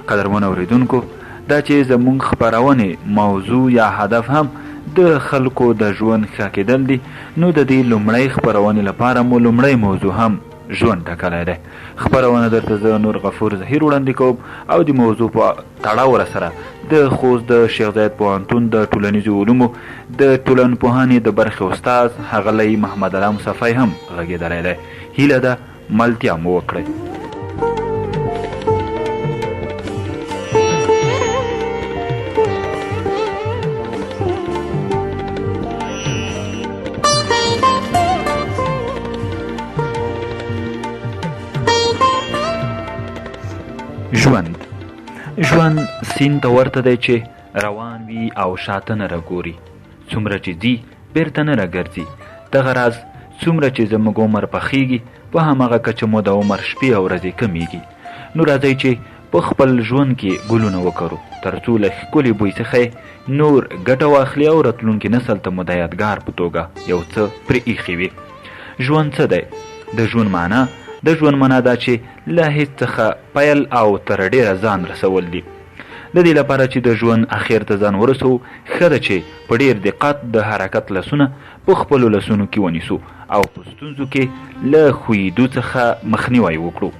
قدرمن اوریدونکو، دا چې زموږ خپرونې موضوع یا هدف هم د خلکو د ژوند ښه کېدل دي، نو د دې لومړۍ خپرونې لپاره مو لومړی موضوع هم ژوند ټاکلی دی. خپرونه درته زه نور غفور ظهیر وړاندې کوم او د موضوع په تړاو سره د خوست د شیخ زاید پوهنتون د ټولنیزو علومو د ټولنپوهنې د برخې استاد ښاغلی محمد الله مصطفی هم غږېدلی دی. هیله ده ملتیا مو وکړئ. ژوند سیند ته ورته دی چې روان وي او شاته نه راګوري، څومره چې ځي بیرته نه راګرځي. دغه راز څومره چې زموږ عمر پخیږي په همغه کچه مو د عمر شپې او ورځې کمیږي. نو راځئ چې په خپل ژوند کې ګلونه وکرو، تر څو له ښکلي بوی څخه نور ګټه واخلي او راتلونکي نسل ته مو د یادګار په توګه یو څه پرې ایښي وي. ژوند څه دی؟ د ژوند معنا دا چې له هیڅ څخه پیل او تر ډیره ځان رسول دي. د دې لپاره چې د ژوند اخر ته ځان ورسو، ښه ده چې په ډیر دقت د حرکت لاسونه په خپلو لاسونو کې ونیسو او په ستونزو کې له ښویېدو څخه مخنیوی وکړو.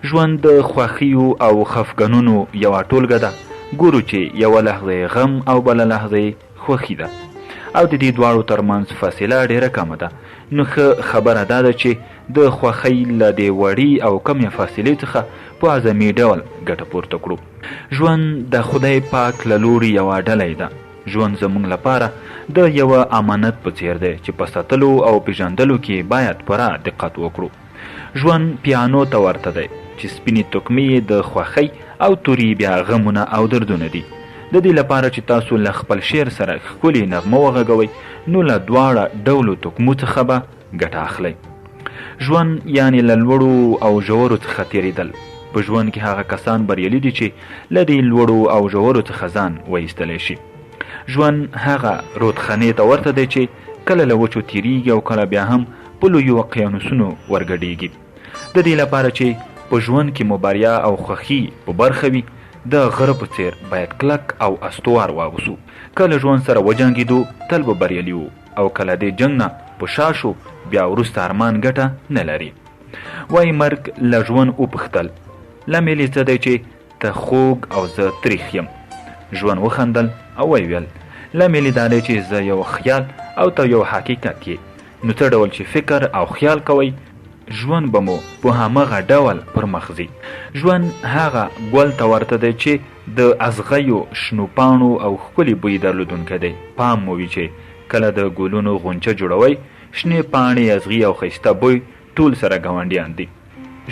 ژوند د خوښیو او خفګانونو یوه ټولګه ده. ګورو چې یوه لحظه غم او بله لحظه خوښي ده او د دې دواړو ترمنځ فاصله ډیره کمه ده. نو ښه خبره دا ده چې د خوښۍ له دې وړې او کمې فاصلې څخه په اعظمي ډول ګټه پورته کړو. ژوند د خدای پاک له لوري یوه ډله ده. ژوند زموږ لپاره د یوه امانت په څیر دی چې په ساتلو او پیژندلو کې باید پوره دقت وکړو. ژوند پیانو ته ورته دی چې سپینې تکمې د خوښۍ او توري بیا غمونه او دردونه دي. د دې لپاره چې تاسو له خپل شعر سره ښکلې نغمه وغږوئ، نو له دواړه ډولو تکمو څخه به ګټه اخلئ. ژوند یعنې له لوړو او ژورو څخه تېرېدل. په ژوند کې هغه کسان بریالي دي چې له دې لوړو او ژورو څخه ځان وایستلی شي. ژوند هغه رودخانې ته ورته دی چې کله له وچو تېرېږي او کله بیا هم په لویو اقیانوسونو ورګډېږي. د دې لپاره چې په ژوند کې مو بریا او خوښي په برخه وي، د غره په څیر باید کلک او استوار واوسو. کله ژوند سره وجنګېدو تل به بریالي وو، او کله دې جنګ نه په شا شو بیا وروسته ارمان ګټه نه لري. وایي مرګ له ژوند وپوښتل، لامل یې څه دی چې ته خوږ او زه تریخ یم؟ ژوند وخندل او ویل، لامل یې دا دی چې زه یو خیال او ته یو حقیقت یې. نو څه ډول چې فکر او خیال کوئ، ژوند به مو په همغه ډول پر مخ ځي. ژوند هغه ګل ته ورته دی چې د اغزیو شنو پاڼو او ښکلي بوی درلودونکی دی. پام مو وي چې کله د ګلونو غونچه جوړوئ، شنې پاڼې، اغزي او ښایسته بوی ټول سره ګاونډیان دي.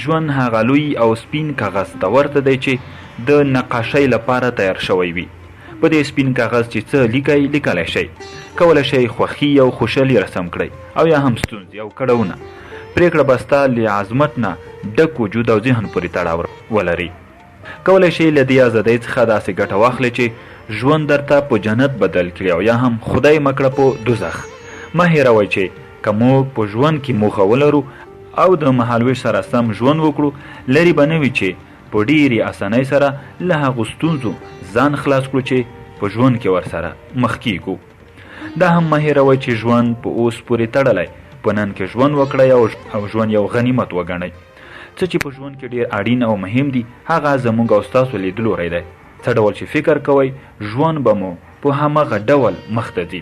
ژوند هغه لوی او سپین کاغذ ته ورته دی چې د نقاشۍ لپاره تیار شوی وي. په دې سپین کاغذ چې څه لیکئ لیکلی شئ، کولی شئ خوښي او خوشحالي رسم کړئ او یا هم ستونزې او کړاوونه. پریکړه به ستا له عظمت نه ډک وجود او ذهن پورې تړاو ولري. کولی شئ له دې ازادۍ څخه داسې ګټه واخلئ چې ژوند درته په جنت بدل کړي او یا هم خدای مکړه په دوزخ. مه هېروئ چې که موږ په ژوند کې موخه ولرو او د مهالویش سره سم ژوند وکړو، لرې به نه وي چې په ډېرې اسانۍ سره له هغو ستونزو ځان خلاص کړو چې په ژوند کې ورسره مخ کیږو. دا هم مه هېروئ چې ژوند په اوس پورې تړلی. په نن کې ژوند وکړئ او ژوند یو غنیمت وګڼئ. څه چې په ژوند کې ډېر اړین او مهم دي، هغه زموږ او ستاسو لیدلوری دی. څه ډول چې فکر کوئ، ژوند به مو په همغه ډول مخ ته ځي.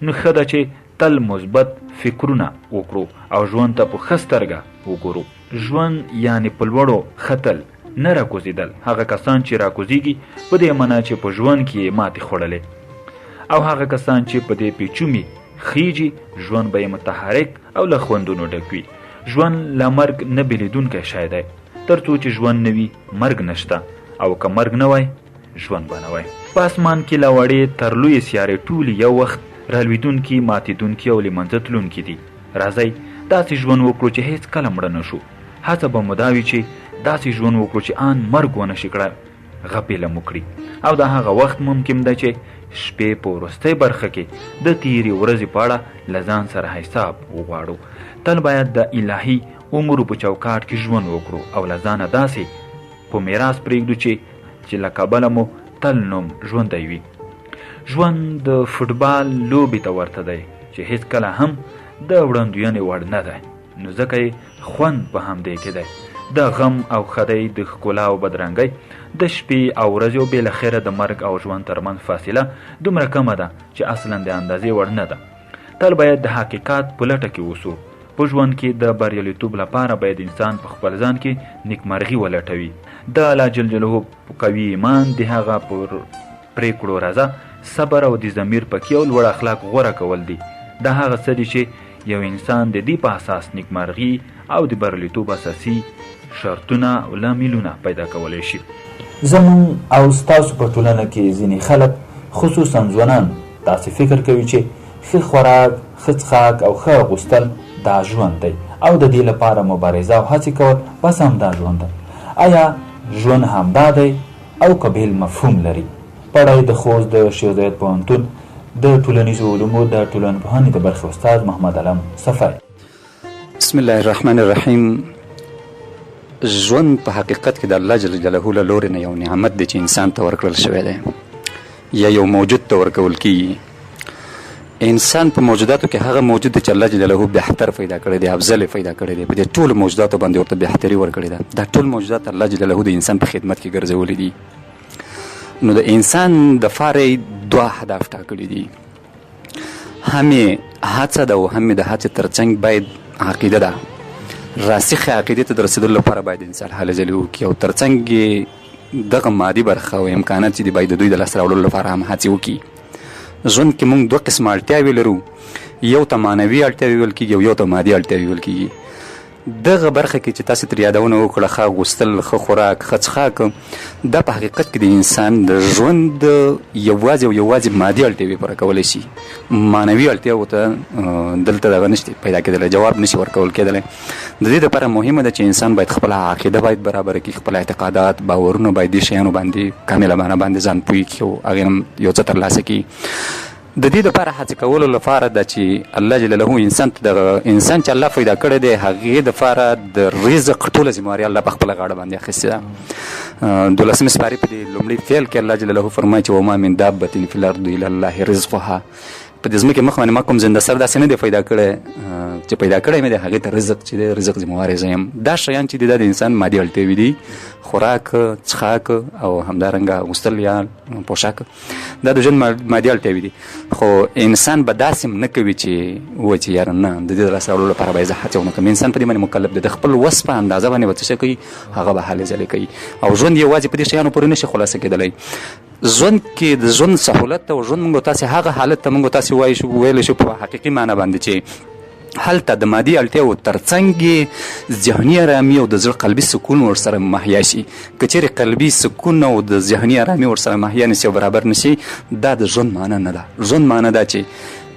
نو ښه ده چې تل مثبت فکرونه وکړو او ژوند ته په ښه سترګه وګورو. ژوند یعنې په لوړو ختل، نه راکوزېدل. هغه کسان چې راکوزېږي په دې معنا چې په ژوند کې یې ماتې خوړلې، او هغه کسان چې په دې پیچومي خیجی، ژوند به یې متحرک او له خوندونو ډک وي. ژوند له مرګ نه بېلېدونکی شی دی. تر څو چې ژوند نه وي، مرګ نشته، او که مرګ نه وای، ژوند به نه وای. په اسمان کې له وړې تر لویې سیارې ټولې یو وخت رالوېدونکي، ماتېدونکي او له منځه تلونکي دي. راځئ داسې ژوند وکړو چې هیڅ کله مړه نه شو. هڅه به مو دا وي چې داسې ژوند وکړو چې ان مرګ ونه شي کړی غپېله مو کړي. او دا هغه وخت ممکن ده چې شپې په وروستۍ برخه کې د تیرې ورځې په اړه له ځان سره حساب وغواړو. تل باید د الهي امورو په چوکاټ کې ژوند وکړو او له ځانه داسې په میراث پرېږدو چې چې له کبله مو تل نوم ژوندی وي. ژوند د فوټبال لوبې ته ورته دی چې هیڅ کله هم د وړاندوینې وړ نه دی، نو ځکه یې خوند په همدې کې دی. د غم او ښادۍ، د ښکلا او بدرنګۍ، د شپې او ورځې او بالاخره د مرګ او ژوند ترمنځ فاصله دومره کمه ده چې اصلا د اندازې وړ نه ده. تل باید د حقیقت په لټه کې اوسو. په ژوند کې د بریالیتوب لپاره باید انسان په خپل ځان کې نیکمرغي ولټوي. د الله جل جلاله قوي ایمان، د هغه پر پریکړو رضا، صبر او د ضمیر پکې او لوړ اخلاق غوره کول دي. دا هغه څه دي چې یو انسان د دې په اساس نیکمرغي او د بریالیتوب اساسي شرطونه او لاملونه پیدا کولی شي. زمون او ستاسو په ټولنه کې ځینې خلک خصوصا ځوانان داسې فکر کوي چې ښه خوراک، ښه څښاک او ښه اغوستل دا ژوند دی او د دې لپاره مبارزه او هڅې کول بس هم دا ژوند دی. آیا ژوند همدا دی او که بېل مفهوم لري؟ پړی د خوست د شیخ زاید پوهنتون د ټولنیزو علومو د ټولنپوهنې د برخې استاد محمد علم صفای. بسم الله الرحمن الرحیم. ژوند په حقیقت کې د الله جل جلاله له لورې نه یو نعمت دی چې انسان ته ورکړل شوی دی یا یو موجود ته ورکول کیږي. انسان په موجوداتو کې هغه موجود دی چې الله جل جلاله بهتر پیدا کړی دی، افضل پیدا کړی دی. په دې ټولو موجوداتو باندې ورته بهتري ورکړې ده. دا ټول موجودات الله جل جلاله د انسان په خدمت کې ګرځولي دي. نو د انسان د فارې دوه هدف ټاکلي دي. هم هڅه ده او هم د هڅې ترڅنګ باید عقیده ده. راسخه عقیدې ته د رسېدلو لپاره باید انسان هلې ځلې وکړي او ترڅنګ دغه مادي برخه او امکانات چې دي باید د دوی د لاسته راوړلو لپاره هم هڅې وکړي. ژوند کې موږ دوه قسمه اړتیاوې لرو، یو ته معنوي اړتیاوې ویل کېږي او یو ته مادي اړتیاوې ویل کېږي. دغه برخه کې چې تاسې تر یادونه وکړه، ښه اغوستل، ښه خوراک، ښه څښاک، دا په حقیقت کې د انسان د ژوند یوازې او یوازې مادي اړتیاوې پوره کولی شي. معنوي اړتیاوو ته دلته دغه نشي پیدا کېدلی، جواب نشي ورکول کېدلی. د دې دپاره مهمه ده چې انسان باید خپله عقیده باید برابره کړي، خپل اعتقادات، باورونه باید دې شیانو باندې کامله معنه باندې ځان پوه کړي او هغې نه یو څه ترلاسه کړي. د دې دپاره هڅې کولو لپاره ده چې الله جل جلاله انسان ته دغه انسان چې الله پیدا کړی دی هغې دپاره د رزق ټوله ذمهواري الله په خپله غاړه باندې اخیستې ده. 12 سپارې په دې لومړي فعل کې الله جل جلاله فرمایي چې وما من دابة فی الارض الا الله رزقها. په دې ځمکې مخ باندې ما کوم زنده سر داسې نه دی پیدا کړی چې پیدا کړی مې دی هغې ته رزق چې دی رزق ذمهواری زه یم. دا شیان چې دي دا د انسان مادي اړتیاوې دي، خوراک، څښاک او همدارنګه اغوستل یا پوشاک، دا د ژوند مادي اړتیاوې دي. خو انسان به داسې نه کوي چې ووایي چې یاره نه د دې د لاسته راوړلو لپاره باید زه هڅه ونه کړم. انسان په دې باندې مکلف دی، د خپل وس په اندازه باندې به څه شی کوي هغه به هلې ځلې کوي او ژوند یوازې په دې شیانو پورې نشي خلاصه کېدلی. ژوند کې د ژوند سهولت او ژوند موږ تاسې هغه حالت ته موږ تاسې ویلی شو په حقیقي معنی باندې چې هلته د مادي اړتیاو ترڅنګ ذهني ارامي او د زړه قلبي سکون ورسره مهیا شي. که چیرې قلبي سکون او د ذهني ارامي ورسره مهیا نشي او برابر نشي، دا د ژوند معنی نه ده. ژوند معنی ده چې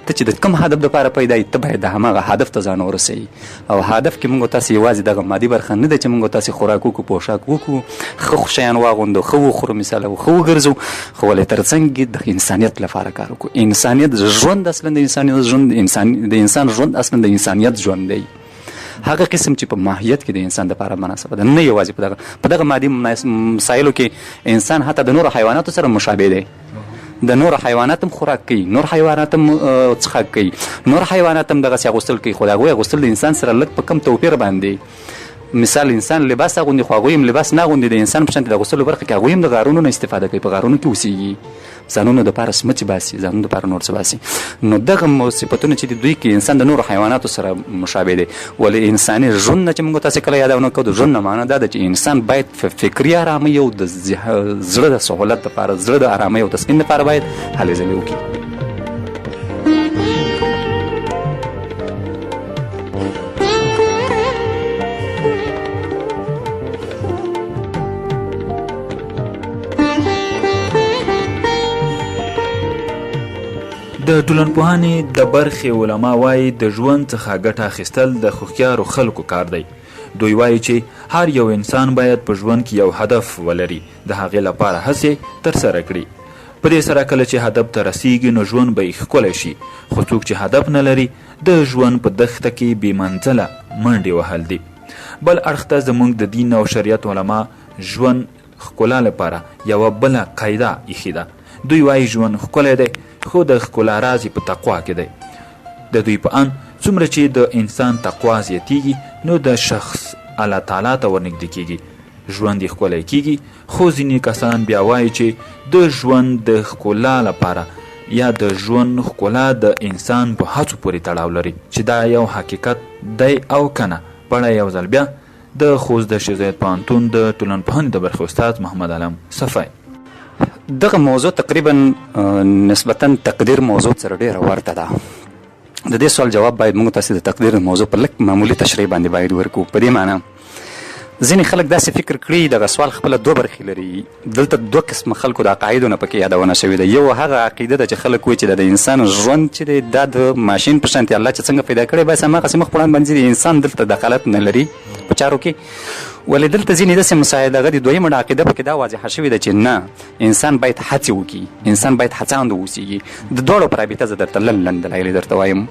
ته چې د کوم هدف دپاره پیدا یې ته باید د هماغه هدف ته ځان ورسوي. او هدف کې موږ تاسې یوازې دغه مادي برخه نه ده چې موږ تاسې خوراک وکړو، پوشاک وکړو، ښه شیان واغوندو، ښه وخورو مثال او ښه وګرځو، خو ولې ترڅنګ د انسانیت لپاره کار وکړو. انسانیت ژوند اصلا د انسانیت ژوند د انسان ژوند اصلا د انسانیت ژوند دی. هغه قسم چې په ماهیت کې د انسان دپاره مناسبه ده، نه یوازې په دغه مادي مسایلو کې انسان حتی د نورو حیواناتو سره مشابه دی. د نور حیوانات هم خوراک کوي، نور حیوانات هم څښاک کوي، نور حیوانات هم دغسې اغوستل کوي، خو د هغوی اغوستل د انسان سره لږ په کم توپیر باندې. مثال انسان لباس اغوندي خو هغوی هم لباس نه اغوندي. د انسان په شانتې د اغوستلو برخه کې هغوی هم د غارونو نه استفاده کوي، په غارونو کې اوسېږي، ځانونو دپاره سمڅې باسي، ځانونو دپاره نور څه باسي. نو دغه صفتونه چې د دوی کې انسان د نورو حیواناتو سره مشابه دی. ولې انساني ژوند نه چې موږ تاسې کله یادونه کوو، د ژوند نه معنی دا ده چې انسان باید فکري ارامۍ او د زړه د سهولت دپاره، زړه د ارامۍ او تسکین دپاره باید هلې ځلې وکړي. د ټولنپوهنې د برخې علما وایي د ژوند څخه ګټه اخیستل د هوښیارو خلکو کار دی. دوی وایي چې هر یو انسان باید په ژوند کې یو هدف ولري، د هغې لپاره هڅې ترسره کړي. په دې سره کله چې هدف ته رسیږي نو ژوند به یې ښکلی شي. خو څوک چې هدف نه لري د ژوند په دښته کې بې منزله منډې وهل دي. بل اړخ ته زموږ د دین او شریعت علما ژوند ښکلا لپاره یوه بله قاعده ایښې ده. دوی وایي ژوند ښکلی دی خو د ښکلا راز یې په تقوا کې دی. د دوی په ان څومره چې د انسان تقوا زیاتیږي نو د شخص الله تعالی ته ورنږدې کیږي، ژوند یې ښکلی کیږي. خو ځینې کسان بیا وایي چې د ژوند د ښکلا لپاره یا د ژوند ښکلا د انسان په هڅو پورې تړاو لري، چې دا یو حقیقت دی او کنه. پړه یو ځل بیا د خوست د شیخ زاید پوهنتون د ټولنپوهنې د برخې استاد محمد علم صفای. دغه موضوع تقریبا نسبتا تقدیر موضوع سره ډېره ورته ده. د دې سوال جواب باید موږ تاسو د تقدیر موضوع په لږ معمولي تشریح باندې باید ورکو. په دې معنی ځینې خلک داسې فکر کړي دغه سوال خپله دوه برخې لري. دلته دوه قسمه خلکو د عقایدو نه پکې یادونه شوې ده. یو هغه عقیده ده چې خلک وایي چې د انسان ژوند چې دی دا د ماشین په شانتې الله چې څنګه پیدا کړی بس هماغسې مخ په وړاندې باندې د انسان دلته دخالت نه لري په چارو کې. ولې دلته ځینې داسې مسایل هغه دي. دویمه عقیده پکې دا واضحه شوې ده چې نه، انسان باید هڅې وکړي، انسان باید هڅاند واوسېږي. د دواړو په رابطه زه درته لنډ دلایل درته وایم.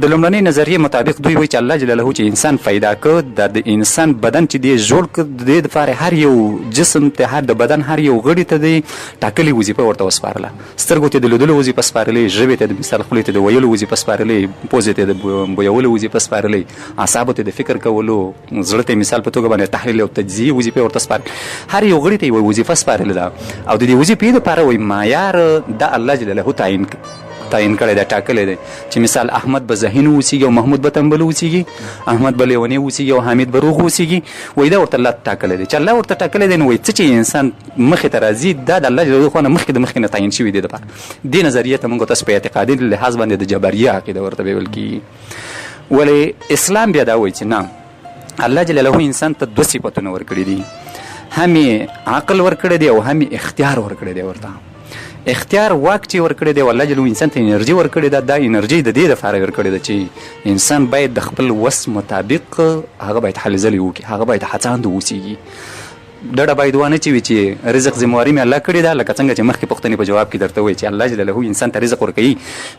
د لومړنۍ نظریې مطابق دوی وایي چې الله جل جلاله چې انسان پیدا کړ، د انسان بدن چې دی جوړ کړ، د دې دپاره هر یو جسم ته، هر د بدن هر یو غړي ته دی ټاکلې وظیفه ورته وسپارله. سترګو ته د لیدلو وظیفه سپارلې، ژبې ته د مثال خولې ته د ویلو وظیفه سپارلې، پوزې ته د بویولو وظیفه سپارلې، اعصابو ته د فکر کولو، زړه ته مثال په توګه باندې تحلیل او تجزیې وظیفه ورته سپارلې. هر یو غړي ته یوه وظیفه سپارلې ده او د دې وظیفې دپاره وایي معیار د الله جل جلاله تعین کړی دی، ټاکلی دی چې مثال احمد به ذهین اوسېږي او محمود به تنبل اوسېږي، احمد به لیونی اوسېږي او حامد به روغ اوسېږي. وایي دا ورته الله ټاکلی دی. چې الله ورته ټاکلی دی نو وایي څه چې انسان مخې ته راځي دا د الله جل جلاله خوا نه مخکې نه تعین شوي دی دپاره. دې نظریې ته موږ تاسو په اعتقادي لحاظ باندې د جبریه عقیده ورته ویل کېږي. ولې اسلام بیا دا وایي چې نه، الله جل جلاله انسان ته دوه صفتونه ورکړي دي، هم یې عقل ورکړی دی او هم یې اختیار ورکړی دی. ورته اختیار واک چې ورکړی دی، الله جل انسان ته انرژي ورکړې ده. دا انرژي د دې دپاره ورکړې ده چې انسان باید د خپل وس مطابق هغه باید هلې ځلې وکړي، هغه باید هڅاند اوسېږي. ډډه باید وانه چې وي چې رزق ذمواري مې الله کړې ده، لکه څنګه چې مخکې پوښتنې په جواب کې درته وایي چې الله جل جلاله انسان ته رزق ورکوي،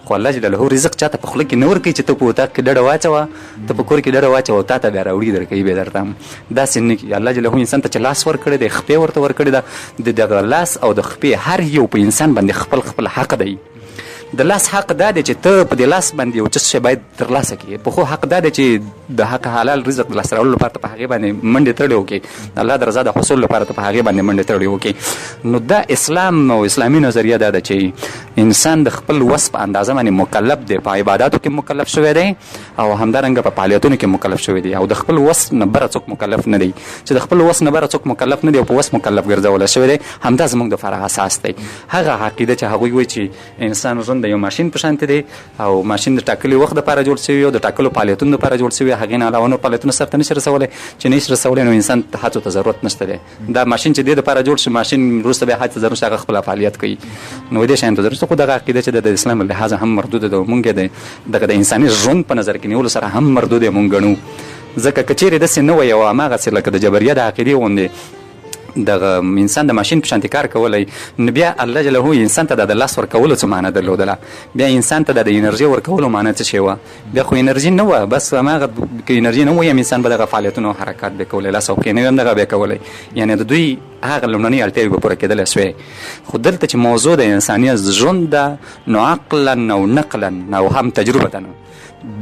خو الله جل جلاله رزق چاته په خوله کې نه ورکوي چې ته په اطاق کې ډډه واچوه، ته په کور کې ډډه واچوه او تا ته بیا راوړي درکوي بیا درته. داسې نه کړي. الله جل جلاله انسان ته چې لاس ورکړی دی، خپې ورته ورکړې ده، د دغه لاس او د خپې هر یو په انسان باندې خپل حق دی. د لاس حق دا دی چې ته په دې لاس باندې یو څه شی باید ترلاسه کړي. په خو حق دا دی چې د حق حلال رزق د لاسته راوړلو لپاره ته په هغې باندې منډې تړلې وکړې، د الله د رضا د حصول لپاره ته په هغې باندې منډې تړلې وکړې. نو دا اسلام او اسلامي نظریه دا ده چې انسان د خپل وس په اندازه باندې مکلف دی، په عباداتو کې مکلف شوی دی او همدارنګه په فعالیتونو کې مکلف شوی دی، او د خپل وس نه بره څوک مکلف نه دی. چې د خپل وس نه بره څوک مکلف نه دی او په وس مکلف ګرځولی شوی دی، همدا زموږ دپاره اساس دی. هغه عقیده چې هغوی وایي چې انسان ژوند د یو ماشین په شانتې دی او ماشین د ټاکلي وخت دپاره جوړ شوي او د ټاکلو فعالیتونو دپاره جوړ شوي، هغې نه علاوه نور فعالیتونه سرته نشي رسولی. چې نشي رسولی نو انسان ته هڅو ته ضرورت نشته دی. دا ماشین چې دې دپاره جوړ شي، ماشین وروسته بیا هڅې ضرورت شي هغه خپله فعالیت کوي. نو دې شیانو ته ضرورت. خو دغه عقیده چې د اسلام له لحاظه هم مردوده ده، مونږ یې دغه د انساني ژوند په نظر کې نیولو سره هم مردود یې مونږ ګڼو. ځکه که چیرې داسې نه وی او هماغسې لکه د جبریه د عقیدې غوندې دغه انسان د ماشین په شانتې کار کولی، نو بیا الله جل جلاله انسان ته د لاس ورکولو څه معنی درلودله؟ بیا انسان ته د انرژي ورکولو معنی څه شی وه؟ بیا خو انرژي نه وه، بس هماغه که انرژي نه وي انسان به دغه فعالیتونه او حرکات به کولی، لاس او پښې نه وي هم دغه به کولی. یعنې د دوی هغه لومړنۍ اړتیاوې به پوره کېدلی سوې. خو دلته چې موضوع د انساني ژوند ده، نو عقلا او نقلا او هم تجربه نه،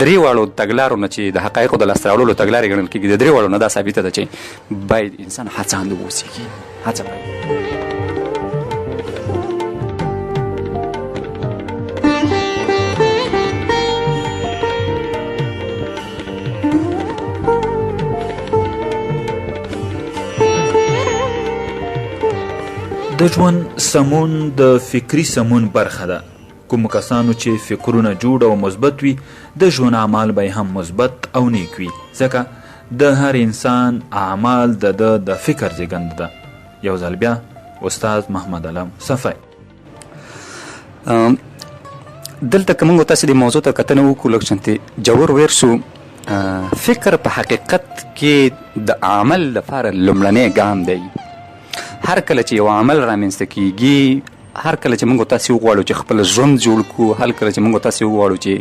درې واړو تګلارو نه چې د حقایقو د لاسته راوړلو تګلارې ګڼل کېږي، د درې واړو نه دا ثابته ده چې باید انسان هڅاند واوسېږي، هڅه باید. د ژوند سمون د فکري سمون برخه ده. کوم کسانو چې فکرونه جوړ او مثبت وي، د ژوند اعمال به هم مثبت او نیک وي، ځکه د هر انسان اعمال د فکر زیږنده ده. یو ځل بیا استاد محمد علم صفای. دلته که موږ تاسې د موضوع ته کتنه وکړو لږ شانتې جوور ویر شو، فکر په حقیقت کې د عمل لپاره لومړنی ګام دی. هر کله چې یو عمل رامنځته کیږي، هر کله چې موږ تاسو وغواړو چې خپل ژوند جوړ کړو، هر کله چې موږ تاسو وغواړو چې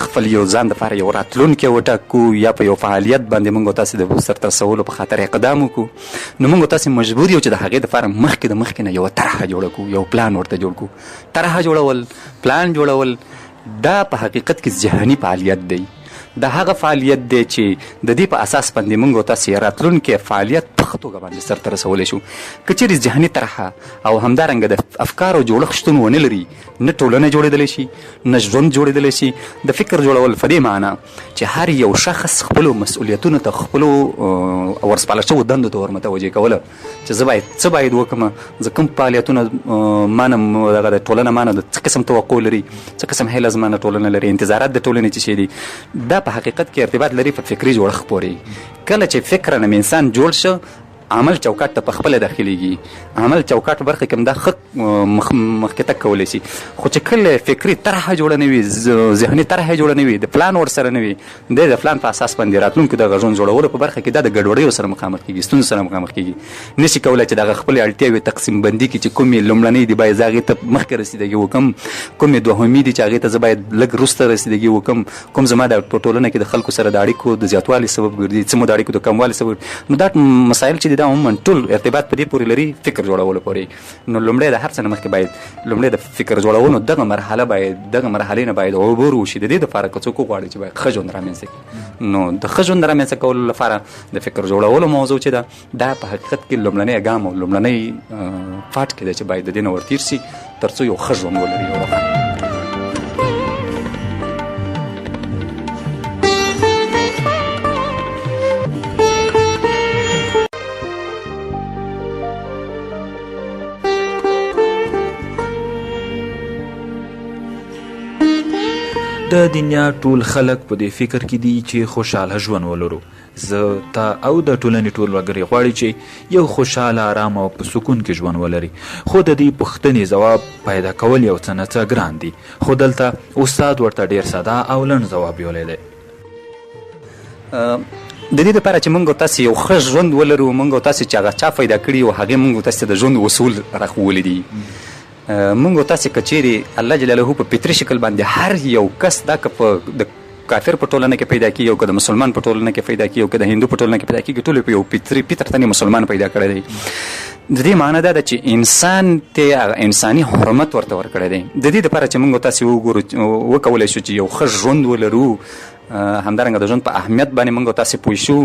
خپل یو ځان دپاره یو راتلونکی وټاکو یا په یو فعالیت باندې موږ تاسو د سرته رسولو په خاطر اقدام وکړو، نو موږ تاسو مجبور یو چې د هغې دپاره مخکې نه یوه طرحه جوړه کړو، یو پلان ورته جوړ کړو. طرحه جوړول، پلان جوړول دا په حقیقت کې ذهني فعالیت دی. دا هغه فعالیت دی چې د دې په اساس باندې موږ تاسو راتلونکي فعالیت په ښه توګه باندې سرته رسولی شو. که چیرې ذهني طرحه او همدارنګه د افکارو جوړښت شتون ونه لري، نه ټولنه جوړېدلی شي، نه ژوند جوړېدلی شي. د فکر جوړول په دې معنا چې هر یو شخص خپلو مسؤلیتونو ته، خپلو ورسپارل شوو دندو ته ورمتوجه کوله چې زه باید څه باید وکړم، زه کوم فعالیتونه مانه دغه د ټولنه مانه د څه قسم توقع لري، څه قسم هیله زمانه ټولنه لري، انتظارات د ټولنې څه شي دي. دا په حقیقت کې ارتباط لري په فکري جوړښت پورې. کله چې فکر نه انسان جوړ شو، عمل چوکاټ ته په خپله داخلېږي. عمل چوکاټ برخه کې هم دا ښه مخکې تګ کولی شي. خو چې کله فکري طرحه جوړه نه وي، ذهني طرحه جوړه نه وي، د پلان ورسره نه وي، د پلان په اساس باندې راتلونکي دغه ژوند جوړولو په برخه کې دا د ګډوډیو سره مخامخ کېږي، ستونزو سره مخامخ کېږي. نشي کولی چې دغه خپلې اړتیاوې تقسیم بندي کړي چې کومې لومړنۍ دي باید زه هغې ته مخکې رسېدګي وکړم، کومې دوهمي دي چې هغې ته زه باید لږ وروسته رسېدګي وکړم، کوم زما د په ټولنه کې د خلکو سره د اړیکو د زیاتوالي سبب ګرځي، څه مو د اړیکو د کموالي سبب. نو دا مسایل چې دي دا عموما ټول ارتباط په دې پورې لري، فکر جوړولو پورې. نو لومړی د هر څه نه مخکې باید لومړی د فکر جوړولو دغه مرحلې نه باید عبور وشي. د دې دپاره که څوک وغواړي چې باید ښه ژوند رامنځته کړي، نو د ښه ژوند رامنځته کولو لپاره د فکر جوړولو موضوع چې ده، دا په حقیقت کې لومړنی ګام او لومړنی پاټ کې ده چې باید د دې نه ورتېر شي تر څو یو ښه ژوند ولري. د دنیا ټول خلک په دې فکر کې دي چې خوشحاله ژوند ولرو. زه، تا او د ټولنې ټول وګړي غواړي چې یو خوشحاله، آرام او په سکون کې ژوند ولري. خو د دې پوښتنې ځواب پیدا کول یو څه نه څه ګران دي. خو دلته استاد ورته ډېر ساده او لنډ ځواب ویلی دی. د دې دپاره چې موږ تاسې یو ښه ژوند ولرو، موږ تاسې چې هغه چا پیدا کړي او هغې موږ تاسې د ژوند اصول راښوولي دي. موږ تاسې که چیرې الله جلاله په فطري شکل باندې هر یو کس دا که په د کافر په ټولنه کې پیدا کېږي او که د مسلمان په ټولنه کې پیدا کېږي او که د هندو په ټولنه کې پیدا کېږي، ټول په یو فطرتاً مسلمان پیدا کړی دی. د دې معنا دا ده چې انسان ته انساني حرمت ورته ورکړی دی. د دې دپاره چې موږ تاسې وکولی شو چې یو ښه ژوند ولرو، همدارنګه د ژوند په اهمیت باندې موږ تاسې پوه شو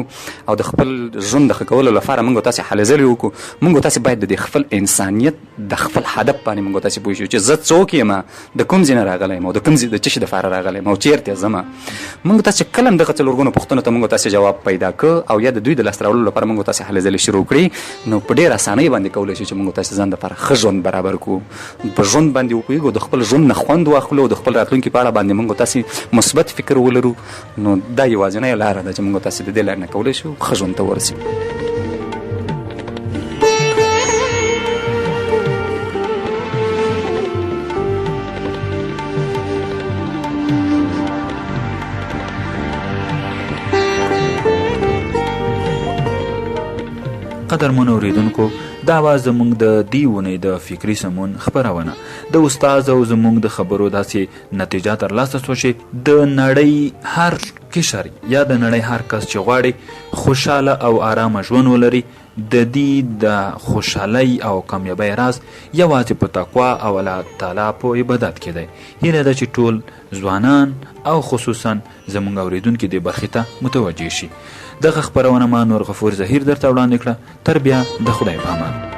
او د خپل ژوند د ښه کولو لپاره موږ تاسې هلې ځلې وکړو. موږ تاسې باید د خپل انسانیت د خپل هدف باندې موږ تاسې پوه شو چې زه څوک یم، د کوم ځای نه راغلی یم او د کوم ځای د څه شي دپاره راغلی یم او چېرته ځم. موږ تاسې کله هم دغه څلورګونو پوښتنو ته موږ تاسې جواب پیدا کړ او یا د دوی د لاسته راوړلو لپاره موږ تاسې هلې ځلې شروع کړي، نو په ډېر اسانۍ باندې کولی شو چې موږ تاسې ځان دپاره ښه ژوند برابر کړو، په ژوند باندې وپوهېږو، د خپل ژوند نه خوند واخلو او د خپل راتلونکي په اړه باندې موږ تاسې مثبت فکر ولرو. نو دا یوازینۍ لاره ده چې موږ تاسې د دې لارې نه کولی شو ښه ژوند ته ورسېږو. قدرمنو اورېدونکو، دا وه زموږ د دې اونۍ د فکري سمون خپرونه. د استاد او زموږ د خبرو داسې نتیجه ترلاسه شوه چې د نړۍ هر کشر یا د نړۍ هر کس چې غواړي خوشحاله او آرامه ژوند ولري، د دې د خوشحالۍ او کامیابۍ راز یوازې په تقوا او الله تعالی په عبادت کې دی. هیله ده چې ټول ځوانان او خصوصا زموږ اورېدونکي دې برخې ته متوجه شي. دغه خپرونه ما نور غفور ظهیر درته وړاندې کړه. تر بیا د خدای په امان.